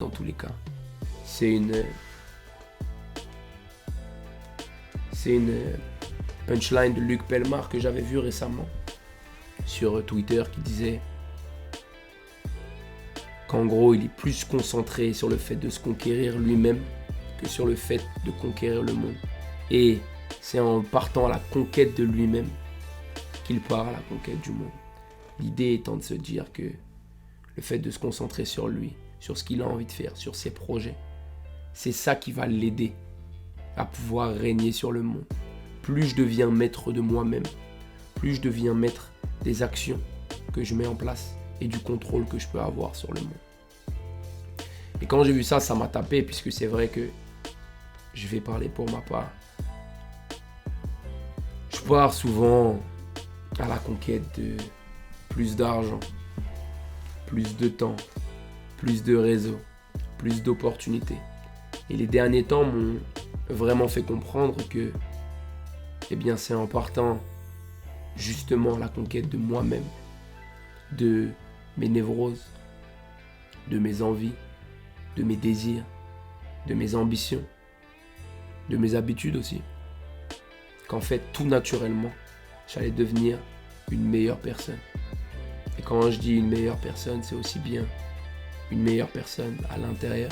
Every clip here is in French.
dans tous les cas. C'est une punchline de Luc Pelmar que j'avais vue récemment sur Twitter qui disait qu'en gros, il est plus concentré sur le fait de se conquérir lui-même que sur le fait de conquérir le monde. Et c'est en partant à la conquête de lui-même qu'il part à la conquête du monde. L'idée étant de se dire que le fait de se concentrer sur lui, sur ce qu'il a envie de faire, sur ses projets, c'est ça qui va l'aider à pouvoir régner sur le monde. Plus je deviens maître de moi-même, plus je deviens maître des actions que je mets en place et du contrôle que je peux avoir sur le monde. Et quand j'ai vu ça, ça m'a tapé, puisque c'est vrai que je vais parler pour ma part. Je pars souvent à la conquête de plus d'argent, plus de temps, plus de réseaux, plus d'opportunités. Et les derniers temps m'ont vraiment fait comprendre que c'est en partant justement à la conquête de moi-même, de mes névroses, de mes envies, de mes désirs, de mes ambitions, de mes habitudes aussi, qu'en fait tout naturellement, j'allais devenir une meilleure personne. Et quand je dis une meilleure personne, c'est aussi bien une meilleure personne à l'intérieur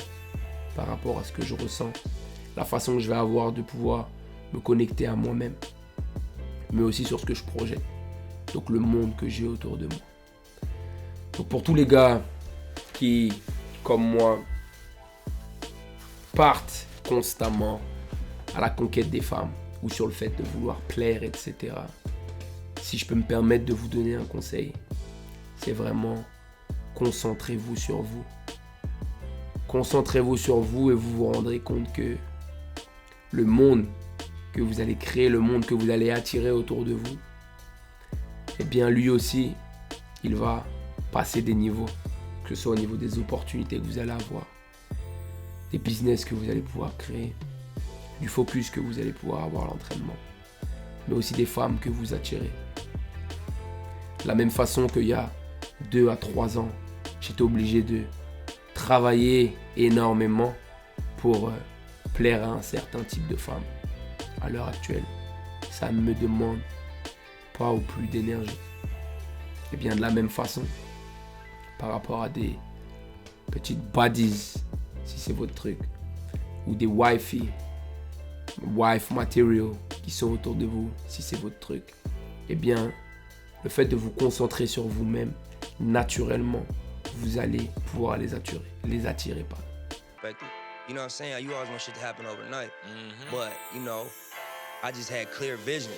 par rapport à ce que je ressens, la façon que je vais avoir de pouvoir me connecter à moi-même, mais aussi sur ce que je projette, donc le monde que j'ai autour de moi. Donc pour tous les gars qui, comme moi, partent constamment à la conquête des femmes ou sur le fait de vouloir plaire, etc., si je peux me permettre de vous donner un conseil, c'est vraiment concentrez-vous sur vous. Concentrez-vous sur vous et vous vous rendrez compte que le monde que vous allez créer, le monde que vous allez attirer autour de vous, lui aussi, il va passer des niveaux, que ce soit au niveau des opportunités que vous allez avoir, des business que vous allez pouvoir créer, du focus que vous allez pouvoir avoir à l'entraînement, mais aussi des femmes que vous attirez. De la même façon qu'il y a 2 à 3 ans, j'étais obligé de travailler énormément pour plaire à un certain type de femme. À l'heure actuelle, ça ne me demande pas ou plus d'énergie. Et bien de la même façon, par rapport à des petites buddies, si c'est votre truc, ou des wife material qui sont autour de vous, si c'est votre truc, le fait de vous concentrer sur vous-même, naturellement, vous allez pouvoir les attirer. You know what I'm saying? You always want shit to happen overnight. But, I just had clear visions.